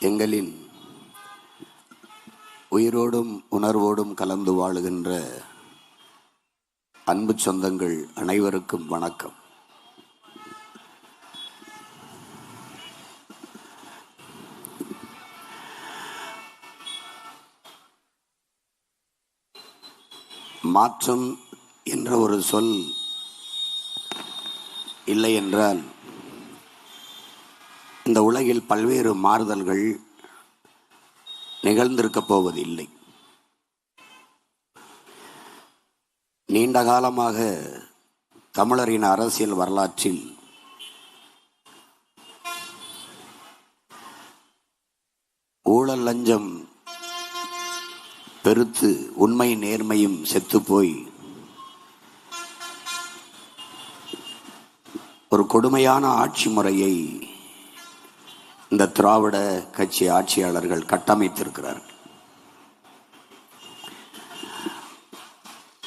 எங்களின் உயிரோடும் உணர்வோடும் கலந்து வாழுகின்ற அன்பு சொந்தங்கள் அனைவருக்கும் வணக்கம். மாற்றம் என்ற ஒரு சொல் இல்லை என்றால் இந்த உலகில் பல்வேறு மாறுதல்கள் நிகழ்ந்திருக்கப் போவதில்லை. நீண்ட காலமாக தமிழரின் அரசியல் வரலாற்றில் ஊழல் லஞ்சம் பெருத்து உண்மை நேர்மையும் செத்துப்போய் ஒரு கொடுமையான ஆட்சி முறையை இந்த திராவிட கட்சி ஆட்சியாளர்கள் கட்டமைத்திருக்கிறார்கள்.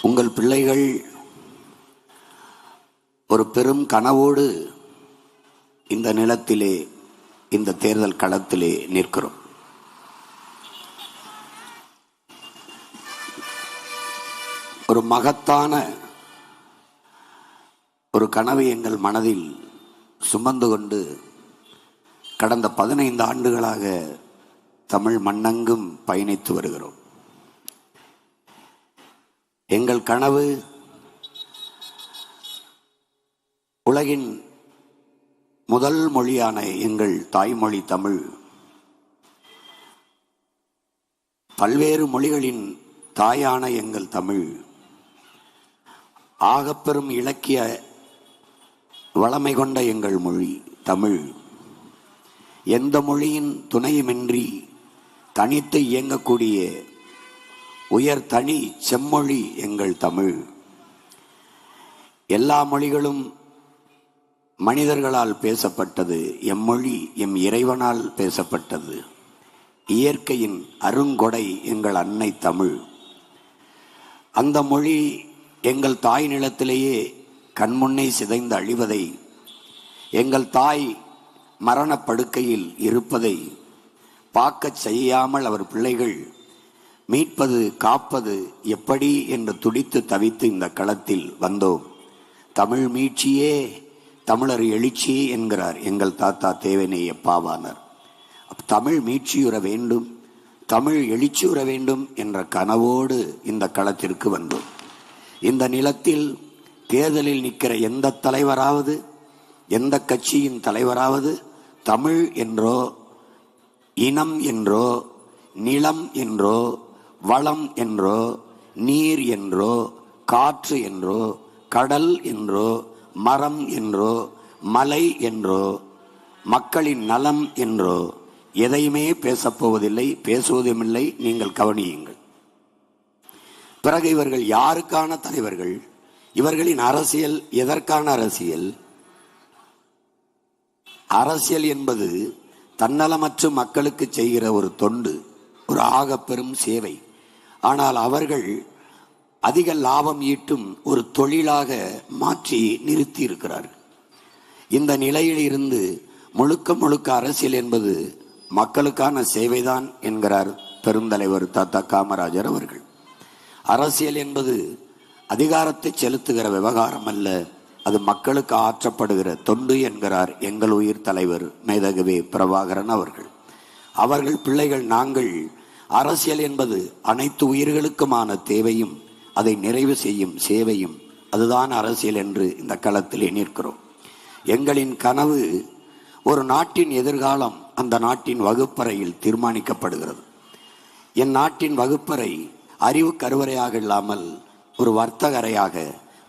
உங்கள் பிள்ளைகள் ஒரு பெரும் கனவோடு இந்த நிலத்திலே, இந்த தேர்தல் களத்திலே நிற்கிறோம். ஒரு மகத்தான ஒரு கனவை எங்கள் மனதில் சுமந்து கொண்டு கடந்த 15 ஆண்டுகளாக தமிழ் மண்ணெங்கும் பயணித்து வருகிறோம். எங்கள் கனவு உலகின் முதல் மொழியான எங்கள் தாய்மொழி தமிழ் பல்வேறு மொழிகளின் தாயான எங்கள் தமிழ் ஆகப்பெரும் இலக்கிய வளமை கொண்ட எங்கள் மொழி தமிழ் எந்த மொழியின் துணையுமின்றி தனித்து இயங்கக்கூடிய உயர் தனி செம்மொழி எங்கள் தமிழ். எல்லா மொழிகளும் மனிதர்களால் பேசப்பட்டது, எம்மொழி எம் இறைவனால் பேசப்பட்டது. இயற்கையின் அருங்கொடை எங்கள் அன்னை தமிழ். அந்த மொழி எங்கள் தாய் நிலத்திலேயே கண்முன்னே சிதைந்து அழிவதை, எங்கள் தாய் மரணப்படுக்கையில் இருப்பதை பார்க்கச் செய்யாமல் அவர் பிள்ளைகள் மீட்பது காப்பது எப்படி என்று துடித்து தவித்து இந்த களத்தில் வந்தோம். தமிழ் மீட்சியே தமிழர் எழுச்சி என்கிறார் எங்கள் தாத்தா தேவநேய பாவாணர். தமிழ் மீட்சியுற வேண்டும், தமிழ் எழுச்சியுற வேண்டும் என்ற கனவோடு இந்த களத்திற்கு வந்தோம். இந்த நிலத்தில் தேர்தலில் நிற்கிற எந்த தலைவராவது, எந்த கட்சியின் தலைவராவது தமிழ் என்றோ, இனம் என்றோ, நிலம் என்றோ, வளம் என்றோ, நீர் என்றோ, காற்று என்றோ, கடல் என்றோ, மரம் என்றோ, மலை என்றோ, மக்களின் நலம் என்றோ எதையுமே பேசப்போவதில்லை, பேசுவதுமில்லை. நீங்கள் கவனியுங்கள். பிறகு இவர்கள் யாருக்கான தலைவர்கள்? இவர்களின் அரசியல் எதற்கான அரசியல்? அரசியல் என்பது தன்னலமற்ற மக்களுக்கு செய்கிற ஒரு தொண்டு, ஒரு ஆகப்பெரும் சேவை. ஆனால் அவர்கள் அதிக லாபம் ஈட்டும் ஒரு தொழிலாக மாற்றி நிறுத்தி இருக்கிறார்கள். இந்த நிலையில் இருந்து முழுக்க முழுக்க அரசியல் என்பது மக்களுக்கான சேவைதான் என்கிறார் பெருந்தலைவர் தாத்தா காமராஜர் அவர்கள். அரசியல் என்பது அதிகாரத்தை செலுத்துகிற விவகாரம் அல்ல, அது மக்களுக்கு ஆற்றப்படுகிற தொண்டு என்கிறார் எங்கள் உயிர் தலைவர் மேதகவே பிரபாகரன் அவர்கள். அவர்கள் பிள்ளைகள் நாங்கள் அரசியல் என்பது அனைத்து உயிர்களுக்குமான தேவையும் அதை நிறைவு செய்யும் சேவையும், அதுதான் அரசியல் என்று இந்த களத்திலே நிற்கிறோம். எங்களின் கனவு ஒரு நாட்டின் எதிர்காலம் அந்த நாட்டின் வகுப்பறையில் தீர்மானிக்கப்படுகிறது. என் நாட்டின் வகுப்பறை அறிவு கருவறையாக இல்லாமல் ஒரு வர்த்தக அறையாக,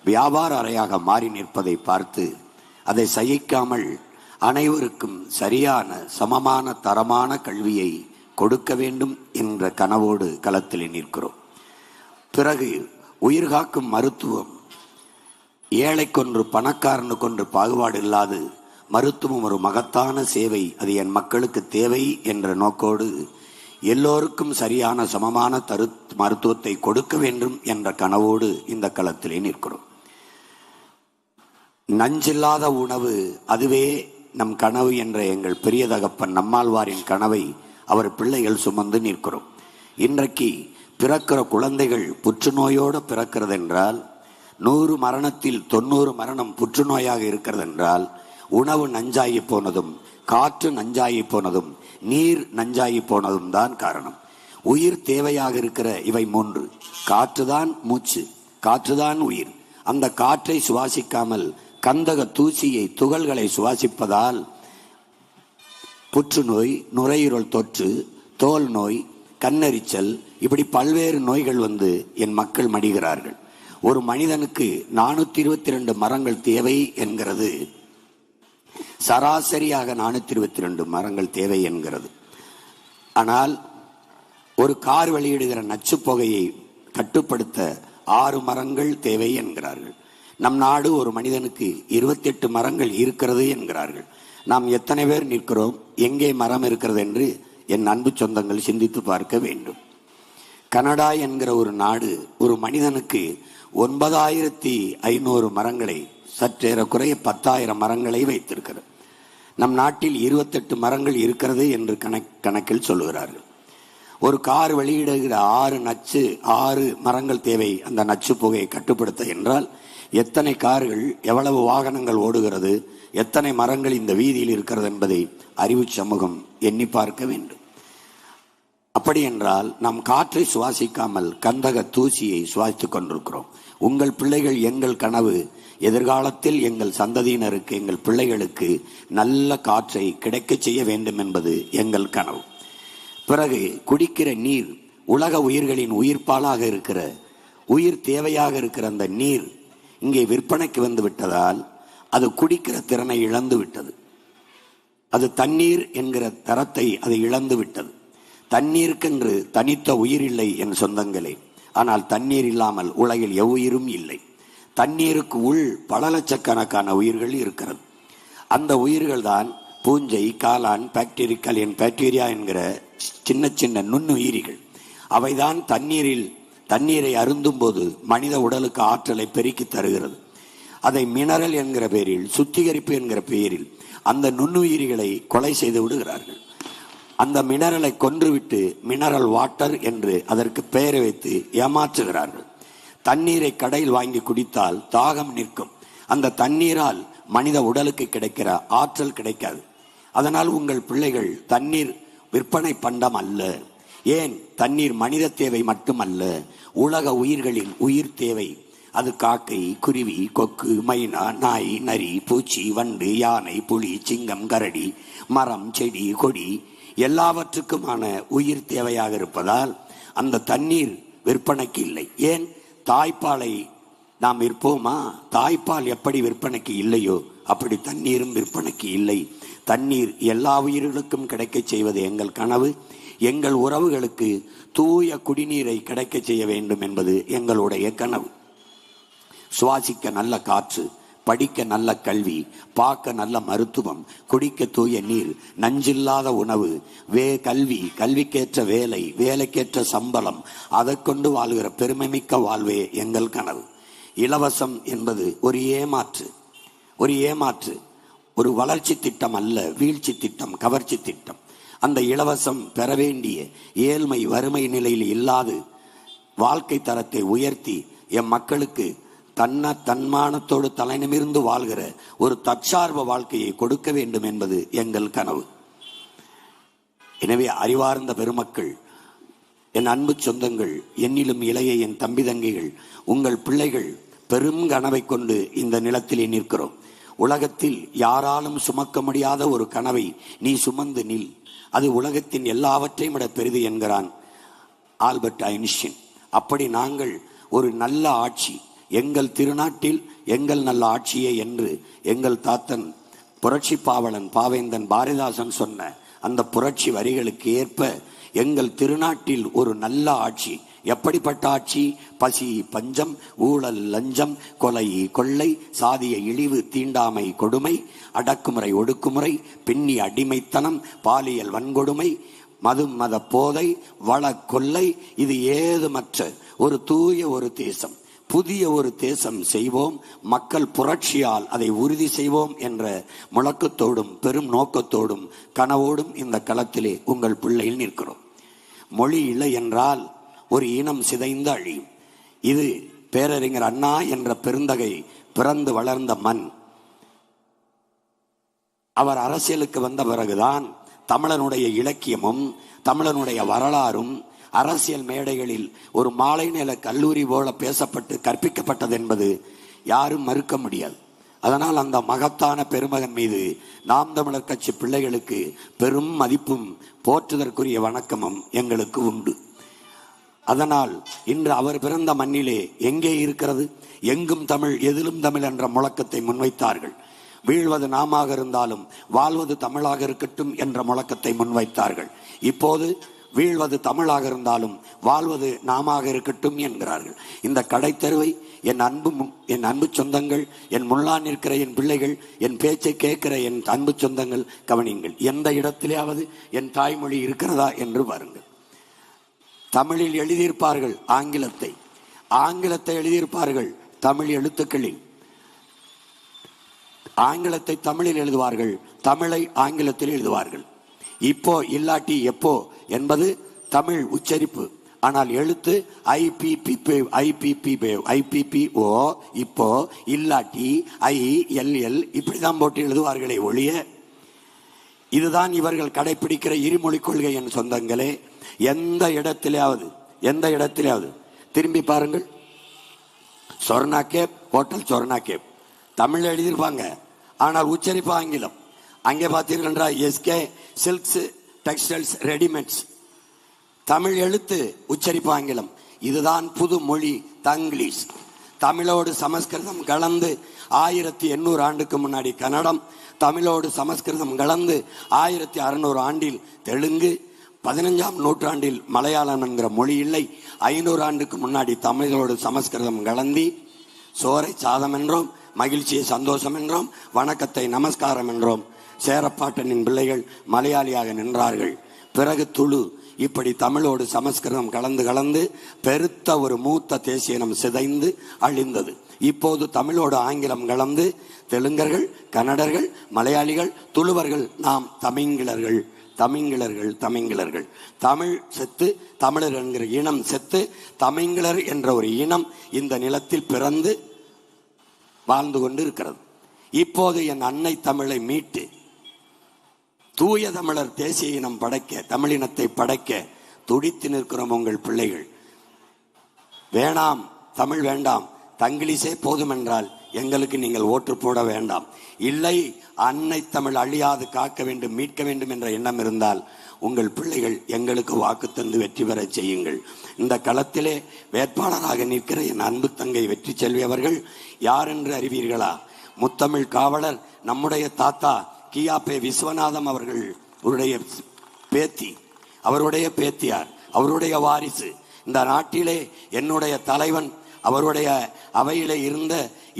வியாபார அறையாக மாறி நிற்பதை பார்த்து அதை சகிக்காமல் அனைவருக்கும் சரியான சமமான தரமான கல்வியை கொடுக்க வேண்டும் என்ற கனவோடு களத்தில் நிற்கிறோம். பிறகு உயிர்காக்கும் மருத்துவம், ஏழைக்கொன்று பணக்காரனுக்கொன்று பாகுபாடு இல்லாது மருத்துவம் ஒரு மகத்தான சேவை, அது என் மக்களுக்கு தேவை என்ற நோக்கோடு எல்லோருக்கும் சரியான சமமான மருத்துவத்தை கொடுக்க வேண்டும் என்ற கனவோடு இந்த களத்திலே நிற்கிறோம். நஞ்சில்லாத உணவு, அதுவே நம் கனவு என்ற எங்கள் பெரிய தகப்பன் நம்மாழ்வாரின் கனவை அவர் பிள்ளைகள் சுமந்து நிற்கிறோம். இன்றைக்கு பிறக்கிற குழந்தைகள் புற்றுநோயோடு பிறக்கிறது என்றால், 100 மரணத்தில் 90 மரணம் புற்றுநோயாக இருக்கிறது என்றால், உணவு நஞ்சாகி போனதும், காற்று நஞ்சாகி போனதும், நீர் நஞ்சாகி போனதும் தான் காரணம். உயிர் தேவையாக இருக்கிற இவை 3, காற்றுதான் மூச்சு, காற்றுதான் உயிர். அந்த காற்றை சுவாசிக்காமல் கந்தக தூசியை, துகள்களை சுவாசிப்பதால் புற்றுநோய், நுரையீரல் தொற்று, தோல் நோய், கண்ணெரிச்சல், இப்படி பல்வேறு நோய்கள் வந்து என் மக்கள் மடிகிறார்கள். ஒரு மனிதனுக்கு 422 மரங்கள் தேவை என்கிறது, சராசரியாக 422 மரங்கள் தேவை என்கிறது. ஆனால் ஒரு கார் வெளியிடுகிற நச்சு புகையை கட்டுப்படுத்த 6 மரங்கள் தேவை என்கிறார்கள். நம் நாடு ஒரு மனிதனுக்கு 28 மரங்கள் இருக்கிறது என்கிறார்கள். நாம் எத்தனை பேர் நிற்கிறோம்? எங்கே மரம் இருக்கிறது என்று என் அன்பு சொந்தங்கள் சிந்தித்து பார்க்க வேண்டும். கனடா என்கிற ஒரு நாடு ஒரு மனிதனுக்கு 9500 மரங்களை, சற்றேறக்குறைய 10,000 மரங்களை வைத்திருக்கிறது. நம் நாட்டில் 28 மரங்கள் இருக்கிறது என்று கணக்கில் சொல்லுகிறார்கள். ஒரு கார் வெளியிடுகிற 6 மரங்கள் தேவை அந்த நச்சு புகையை கட்டுப்படுத்த என்றால், எத்தனை கார்கள், எவ்வளவு வாகனங்கள் ஓடுகிறது, எத்தனை மரங்கள் இந்த வீதியில் இருக்கிறது என்பதை அறிவு சமூகம் எண்ணி பார்க்க வேண்டும். அப்படி என்றால் நாம் காற்றை சுவாசிக்காமல் கந்தக தூசியை சுவாசித்துக் கொண்டிருக்கிறோம். உங்கள் பிள்ளைகள் எங்கள் கனவு. எதிர்காலத்தில் எங்கள் சந்ததியினருக்கு, எங்கள் பிள்ளைகளுக்கு நல்ல காற்றை கிடைக்க செய்ய வேண்டும் என்பது எங்கள் கனவு. பிறகு குடிக்கிற நீர், உலக உயிர்களின் உயிர்ப்பாலாக இருக்கிற, உயிர் தேவையாக இருக்கிற அந்த நீர் இங்கே விற்பனைக்கு வந்து விட்டதால் அது குடிக்கிற திறனை இழந்து விட்டது. அது தண்ணீர் என்கிற தரத்தை அது இழந்து விட்டது. தண்ணீருக்கென்று தனித்த உயிர் இல்லை என் சொந்தங்களே. ஆனால் தண்ணீர் இல்லாமல் உலகில் எவ்வுயிரும் இல்லை. தண்ணீருக்கு உள் பல லட்சக்கணக்கான உயிர்கள் இருக்கிறது. அந்த உயிர்கள் தான் பூஞ்சை, காளான், பாக்டீரியா என்கிற சின்ன சின்ன நுண்ணுயிரிகள். அவைதான் தண்ணீரை அருந்தும் போது மனித உடலுக்கு ஆற்றலை பெருக்கி தருகிறது. அதை மினரல் என்கிற பெயரில், சுத்திகரிப்பு என்கிற பெயரில் அந்த நுண்ணுயிரிகளை கொலை செய்து விடுகிறார்கள். அந்த மினரலை கொன்றுவிட்டு மினரல் வாட்டர் என்று அதற்கு பெயரை வைத்து ஏமாற்றுகிறார்கள். தண்ணீரை கடையில் வாங்கி குடித்தால் தாகம் நிற்கும். அந்த தண்ணீரால் மனித உடலுக்கு கிடைக்கிற ஆற்றல் கிடைக்காது. அதனால் உங்கள் பிள்ளைகள் தண்ணீர் விற்பனை பண்டம் அல்ல. ஏன், தண்ணீர் மனித தேவை மட்டுமல்ல, உலக உயிர்களின் உயிர் தேவை. அது காக்கை, குருவி, கொக்கு, மைனா, நாய், நரி, பூச்சி, வண்டு, யானை, புலி, சிங்கம், கரடி, மரம், செடி, கொடி எல்லாவற்றுக்குமான உயிர் தேவையாக இருப்பதால் அந்த தண்ணீர் விற்பனைக்கு இல்லை. ஏன், தாய்ப்பாலை நாம் விற்போமா? தாய்ப்பால் எப்படி விற்பனைக்கு இல்லையோ அப்படி தண்ணீரும் விற்பனைக்கு இல்லை. தண்ணீர் எல்லா உயிர்களுக்கும் கிடைக்க செய்வது எங்கள் கனவு. எங்கள் உறவுகளுக்கு தூய குடிநீரை கிடைக்க செய்ய வேண்டும் என்பது எங்களுடைய கனவு. சுவாசிக்க நல்ல காற்று, படிக்க நல்ல கல்வி, பார்க்க நல்ல மருத்துவம், குடிக்க தூய நீர், நஞ்சில்லாத உணவு, கல்விக்கேற்ற வேலை, வேலைக்கேற்ற சம்பளம், அதை கொண்டு வாழ்கிற பெருமைமிக்க வாழ்வே எங்கள் கனவு. இலவசம் என்பது ஒரு ஏமாற்று, ஒரு வளர்ச்சி திட்டம் அல்ல, வீழ்ச்சி திட்டம், கவர்ச்சி திட்டம். அந்த இலவசம் பெற வேண்டிய ஏழ்மை, வறுமை நிலையில் இல்லாது வாழ்க்கை தரத்தை உயர்த்தி எம் மக்களுக்கு தன்மானத்தோடு தலை நிமிர்ந்து வாழ்கிற ஒரு தற்சார்பு வாழ்க்கையை கொடுக்க வேண்டும் என்பது எங்கள் கனவு. எனவே அறிவார்ந்த பெருமக்கள், என் அன்பு சொந்தங்கள், என்னிலும் இளைய என் தம்பி தங்கைகள், உங்கள் பிள்ளைகள் பெரும் கனவை கொண்டு இந்த நிலத்திலே நிற்கிறோம். உலகத்தில் யாராலும் சுமக்க முடியாத ஒரு கனவை நீ சுமந்து நில். அது உலகத்தின் எல்லாவற்றையும் விட பெரிது என்கிறான் ஆல்பர்ட் ஐன்ஸ்டீன். அப்படி நாங்கள் ஒரு நல்ல ஆட்சி, எங்கள் திருநாட்டில் எங்கள் நல்ல ஆட்சியே என்று எங்கள் தாத்தன் புரட்சி பாவலன் பாவேந்தன் பாரதிதாசன் சொன்ன அந்த புரட்சி வரிகளுக்கு ஏற்ப எங்கள் திருநாட்டில் ஒரு நல்ல ஆட்சி. எப்படிப்பட்ட ஆட்சி? பசி, பஞ்சம், ஊழல், லஞ்சம், கொலை, கொள்ளை, சாதிய இழிவு, தீண்டாமை, கொடுமை, அடக்குமுறை, ஒடுக்குமுறை, பின்னி அடிமைத்தனம், பாலியல் வன்கொடுமை, மத போதை, வள கொள்ளை, இது ஏதுமற்ற ஒரு தூய ஒரு தேசம். புதிய ஒரு தேசம் செய்வோம், மக்கள் புரட்சியால் அதை உறுதி செய்வோம் என்ற முழக்கத்தோடும் பெரும் நோக்கத்தோடும் கனவோடும் இந்த களத்திலே உங்கள் பிள்ளையில் நிற்கிறோம். மொழி இல்லை என்றால் ஒரு இனம் சிதைந்து அழியும். இது பேரறிஞர் அண்ணா என்ற பெருந்தகை பிறந்து வளர்ந்த மண். அவர் அரசியலுக்கு வந்த பிறகுதான் தமிழனுடைய இலக்கியமும் தமிழனுடைய வரலாறும் அரசியல் மேடைகளில் ஒரு மாலை நேர கல்லூரி போல பேசப்பட்டு கற்பிக்கப்பட்டது என்பது யாரும் மறுக்க முடியாது. அதனால் அந்த மகத்தான பெருமகன் மீது நாம் தமிழர் கட்சி பிள்ளைகளுக்கு பெரும் மதிப்பும் போற்றுதற்குரிய வணக்கமும் எங்களுக்கு உண்டு. அதனால் இன்று அவர் பிறந்த மண்ணிலே எங்கே இருக்கிறது? எங்கும் தமிழ், எதிலும் தமிழ் என்ற முழக்கத்தை முன்வைத்தார்கள். வீழ்வது நாமாக இருந்தாலும் வாழ்வது தமிழாக இருக்கட்டும் என்ற முழக்கத்தை முன்வைத்தார்கள். இப்போது வீழ்வது தமிழாக இருந்தாலும் வாழ்வது நாமாக இருக்கட்டும் என்கிறார்கள். இந்த கடைத்தெருவை என் அன்பு சொந்தங்கள், என் முன்னால் நிற்கிற என் பிள்ளைகள், என் பேச்சை கேட்கிற என் அன்பு சொந்தங்கள் கவனிங்கள். எந்த இடத்திலேயாவது என் தாய்மொழி இருக்கிறதா என்று பாருங்கள். தமிழில் எழுதியிருப்பார்கள் ஆங்கிலத்தை எழுதியிருப்பார்கள் தமிழ் எழுத்துக்களில். ஆங்கிலத்தை தமிழில் எழுதுவார்கள், தமிழை ஆங்கிலத்தில் எழுதுவார்கள். இப்போ இல்லாட்டி எப்போ என்பது தமிழ் உச்சரிப்பு. ஆனால் எழுத்து IPPO இப்போ இல்லாட்டி ILL இப்படிதான் போட்டு எழுதுவார்களே ஒழிய, இதுதான் இவர்கள் கடைபிடிக்கிற இருமொழி கொள்கை. என் சொந்தங்களே, எந்த இடத்திலேயாவது திரும்பி பாருங்கள். சொர்ணா கேப், ஹோட்டல் சொர்ணா கேப் தமிழ் எழுதியிருப்பாங்க, ஆனால் உச்சரிப்பு ஆங்கிலம். அங்கே பார்த்தீர்களா SK silks textiles readymades, Tamil எழுத்து உச்சரிப்பு ஆங்கிலம். இதுதான் புது மொழி தங்கிலீஷ். தமிழோடு சமஸ்கிருதம் கலந்து 1800 ஆண்டுக்கு முன்னாடி கன்னடம், தமிழோடு சமஸ்கிருதம் கலந்து 1600 ஆண்டில் தெலுங்கு, 15ஆம் நூற்றாண்டில் மலையாளம் என்கிற மொழி இல்லை. 500 ஆண்டுக்கு முன்னாடி தமிழோடு சமஸ்கிருதம் கலந்தி சோரை சாதம் என்றோம், மகிழ்ச்சியை சந்தோஷம் என்றோம், வணக்கத்தை நமஸ்காரம் என்றோம். சேரப்பாட்டனின் பிள்ளைகள் மலையாளியாக நின்றார்கள். பிறகு துளு. இப்படி தமிழோடு சமஸ்கிருதம் கலந்து பெருத்த ஒரு மூத்த தேசியனம் சிதைந்து அழிந்தது. இப்போது தமிழோடு ஆங்கிலம் கலந்து தெலுங்கர்கள், கன்னடர்கள், மலையாளிகள், துளுவர்கள், நாம் தமிங்கிலர்கள். தமிழ் செத்து, தமிழர் என்கிற இனம் செத்து, தமிங்கிலர் என்ற ஒரு இனம் இந்த நிலத்தில் பிறந்து வாழ்ந்து கொண்டு இருக்கிறது. இப்போது என் அன்னை தமிழை மீட்டு தூய தமிழர் தேசிய இனம் படைக்க, தமிழினத்தை படைக்க துடித்து நிற்கிறோம் உங்கள் பிள்ளைகள். வேண்டாம், தமிழ் வேண்டாம், தங்கிலீஷே போதும் என்றால் எங்களுக்கு நீங்கள் ஓட்டு போட வேண்டாம். இல்லை, அன்னை தமிழ் அழியாது காக்க வேண்டும், மீட்க வேண்டும் என்ற எண்ணம் இருந்தால் உங்கள் பிள்ளைகள் எங்களுக்கு வாக்கு தந்து வெற்றி பெற செய்யுங்கள். இந்த களத்திலே வேட்பாளராக நிற்கிற என் அன்பு தங்கை வெற்றி செல்வி அவர்கள் யார் என்று அறிவீர்களா? முத்தமிழ் காவலர் நம்முடைய தாத்தா கியாபே விஸ்வநாதம் அவர்கள் பேத்தி, அவருடைய பேத்தியார், அவருடைய வாரிசு. இந்த நாட்டிலே என்னுடைய தலைவன், அவருடைய அவையிலே இருந்த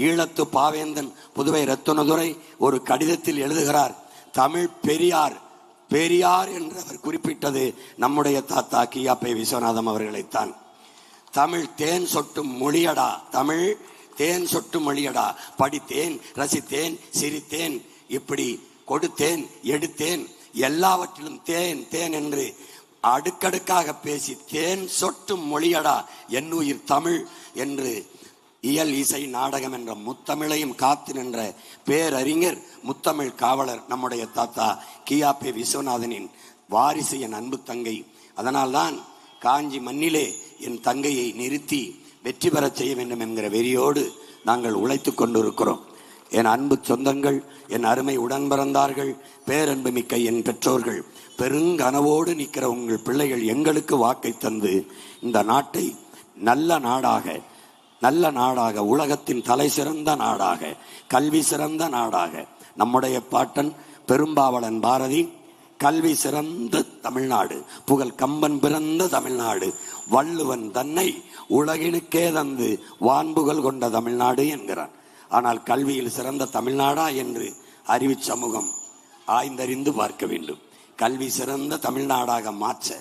ஈழத்து பாவேந்தன் புதுவை ரத்தினதுரை ஒரு கடிதத்தில் எழுதுகிறார், தமிழ் பெரியார் என்று அவர் குறிப்பிட்டது நம்முடைய தாத்தா கியாபே விஸ்வநாதம் அவர்களைத்தான். தமிழ் தேன் சொட்டும் மொழியடா, தமிழ் தேன் சொட்டும் மொழியடா, படித்தேன், ரசித்தேன், சிரித்தேன், இப்படி கொடுத்தேன், எடுத்தேன், எல்லாவற்றிலும் தேன் தேன் என்று அடுக்கடுக்காக பேசி தேன் சொட்டும் மொழியடா என்னுயிர் தமிழ் என்று இயல் இசை நாடகம் என்ற முத்தமிழையும் காத்து நின்ற பேரறிஞர் முத்தமிழ் காவலர் நம்முடைய தாத்தா கியாபே விஸ்வநாதனின் வாரிசு என் அன்பு தங்கை. அதனால்தான் காஞ்சி மண்ணிலே என் தங்கையை நிறுத்தி வெற்றி பெற செய்ய வேண்டும் என்கிற வெறியோடு நாங்கள் உழைத்து கொண்டிருக்கிறோம். என் அன்பு சொந்தங்கள், என் அருமை உடன் பிறந்தார்கள், பேரன்பு மிக்க என் பெற்றோர்கள், பெருங்கனவோடு நிற்கிற உங்கள் பிள்ளைகள் எங்களுக்கு வாக்கை தந்து இந்த நாட்டை நல்ல நாடாக, உலகத்தின் தலை சிறந்த நாடாக, கல்வி சிறந்த நாடாக, நம்முடைய பாட்டன் பெரும்பாவளன் பாரதி கல்வி சிறந்த தமிழ்நாடு, புகழ் கம்பன் பிறந்த தமிழ்நாடு, வள்ளுவன் தன்னை உலகினுக்கே தந்து வான்புகழ் கொண்ட தமிழ்நாடு என்கிறான். ஆனால் கல்வியில் சிறந்த தமிழ்நாடா என்று அறிவு சமூகம் ஆய்ந்தறிந்து பார்க்க வேண்டும். கல்வி சிறந்த தமிழ்நாடாக மாற்ற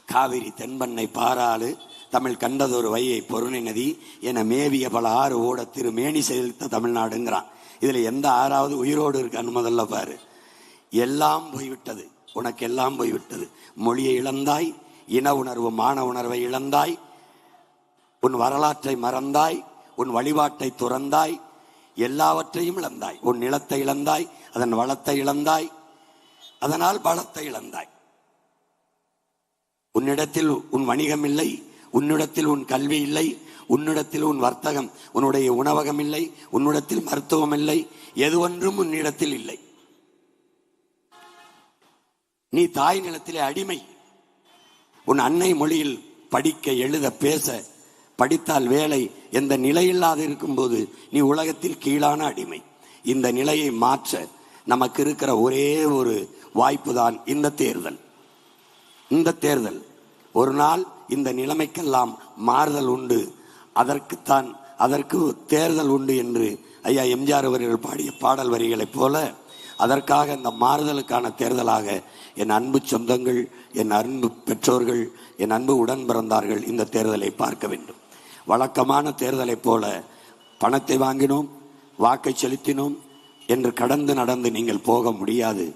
காவிரி, தென்பண்ணை, பாராறு, தமிழ் கண்டதொரு வையை பொருணை நதி என மேவிய பல ஆறு ஓட திருமேனி செலுத்த தமிழ்நாடுங்கிறான். இதுல எந்த ஆறாவது உயிரோடு இருக்கான்னு முதல்ல பாரு. எல்லாம் போய்விட்டது, உனக்கு எல்லாம் போய்விட்டது. மொழியை இழந்தாய், இன உணர்வு மான உணர்வை இழந்தாய், உன் வரலாற்றை மறந்தாய், உன் வழிபாட்டை துறந்தாய், எல்லாவற்றையும் இழந்தாய். உன் நிலத்தை இழந்தாய், அதன் வளத்தை இழந்தாய், அதனால் பலத்தை இழந்தாய். உன்னிடத்தில் உன் வணிகம் இல்லை, உன்னிடத்தில் உன் கல்வி இல்லை, உன்னிடத்தில் உன் வர்த்தகம், உன்னுடைய உணவகம் இல்லை, உன்னிடத்தில் மருத்துவம் இல்லை, எது ஒன்றும் உன்னிடத்தில் இல்லை. நீ தாய் நிலத்திலே அடிமை. உன் அன்னை மொழியில் படிக்க எழுத பேச படித்தால் வேலை எந்த நிலையில்லாது இருக்கும்போது நீ உலகத்தில் கீழான அடிமை. இந்த நிலையை மாற்ற நமக்கு இருக்கிற ஒரே ஒரு வாய்ப்பு தான் இந்த தேர்தல். இந்த தேர்தல் ஒரு நாள் இந்த நிலைமைக்கெல்லாம் மாறுதல் உண்டு, அதற்கு தேர்தல் உண்டு என்று ஐயா எம்ஜிஆர் அவர்கள் பாடிய பாடல் வரிகளைப் போல அதற்காக இந்த மாறுதலுக்கான தேர்தலாக என் அன்பு சொந்தங்கள், என் அன்பு பெற்றோர்கள், என் அன்பு உடன் பிறந்தார்கள் இந்த தேர்தலை பார்க்க வேண்டும். வழக்கமான தேர்தலை போல பணத்தை வாங்கினோம், வாக்கை செலுத்தினோம் என்று கடந்து நடந்து நீங்கள் போக முடியாது.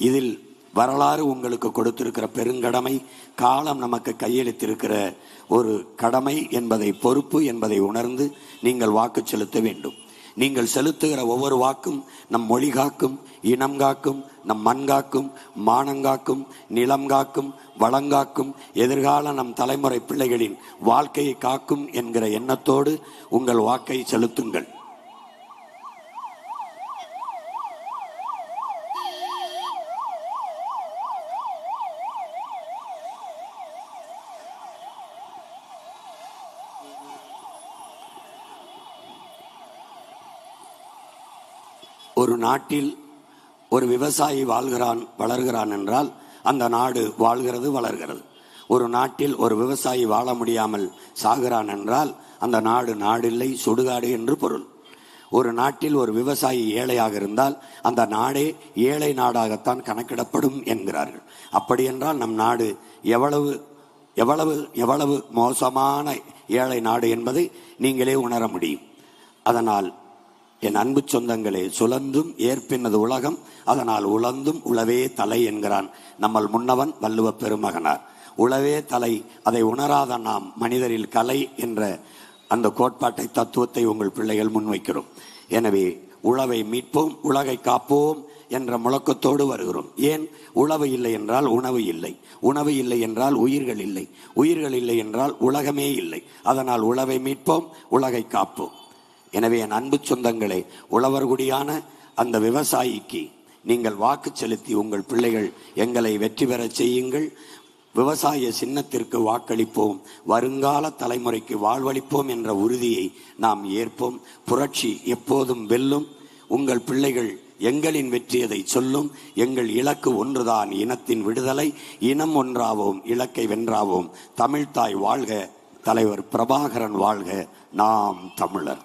இதில் வரலாறு உங்களுக்கு கொடுத்திருக்கிற பெருங்கடமை, காலம் நமக்கு கையெழுத்திருக்கிற ஒரு கடமை என்பதை, பொறுப்பு என்பதை உணர்ந்து நீங்கள் வாக்கு செலுத்த வேண்டும். நீங்கள் செலுத்துகிற ஒவ்வொரு வாக்கும் நம் மொழி காக்கும், இனம் காக்கும், நம் மண் காக்கும், மானங்காக்கும், நிலம் காக்கும், வளங்காக்கும், எதிர்கால நம் தலைமுறை பிள்ளைகளின் வாழ்க்கையை காக்கும் என்கிற எண்ணத்தோடு உங்கள் வாக்கை செலுத்துங்கள். ஒரு நாட்டில் ஒரு விவசாயி வாழ்கிறான், வளர்கிறான் என்றால் அந்த நாடு வாழ்கிறது, வளர்கிறது. ஒரு நாட்டில் ஒரு விவசாயி வாழ முடியாமல் சாகிறான் என்றால் அந்த நாடு நாடில்லை, சுடுகாடு என்று பொருள். ஒரு நாட்டில் ஒரு விவசாயி ஏழையாக இருந்தால் அந்த நாடே ஏழை நாடாகத்தான் கணக்கிடப்படும் என்கிறார்கள். அப்படி என்றால் நம் நாடு எவ்வளவு எவ்வளவு எவ்வளவு மோசமான ஏழை நாடு என்பதை நீங்களே உணர முடியும். அதனால் என் அன்பு சொந்தங்களே, சுழந்தும் ஏற்பினது உலகம், அதனால் உழந்தும் உளவே தலை என்கிறான் நம்மள் முன்னவன் வள்ளுவ பெருமகனார். உளவே தலை, அதை உணராத நாம் மனிதரில் கலை என்ற அந்த கோட்பாட்டை, தத்துவத்தை உங்கள் பிள்ளைகள் முன்வைக்கிறோம். எனவே உழவை மீட்போம், உலகை காப்போம் என்ற முழக்கத்தோடு வருகிறோம். ஏன்? உழவு இல்லை என்றால் உணவு இல்லை, உணவு இல்லை என்றால் உயிர்கள் இல்லை, உயிர்கள் இல்லை என்றால் உலகமே இல்லை. அதனால் உழவை மீட்போம், உலகை காப்போம். எனவே என் அன்பு சொந்தங்களே, உழவர்குடியான அந்த விவசாயிக்கு நீங்கள் வாக்கு செலுத்தி உங்கள் பிள்ளைகள் எங்களை வெற்றி பெற செய்யுங்கள். விவசாய சின்னத்திற்கு வாக்களிப்போம், வருங்கால தலைமுறைக்கு வாழ்வளிப்போம் என்ற உறுதியை நாம் ஏற்போம். புரட்சி எப்போதும் வெல்லும். உங்கள் பிள்ளைகள் எங்களின் வெற்றியதை சொல்லும். எங்கள் இலக்கு ஒன்றுதான், இனத்தின் விடுதலை. இனம் ஒன்றாவோம், இலக்கை வென்றாவோம். தமிழ்தாய் வாழ்க, தலைவர் பிரபாகரன் வாழ்க, நாம் தமிழர்.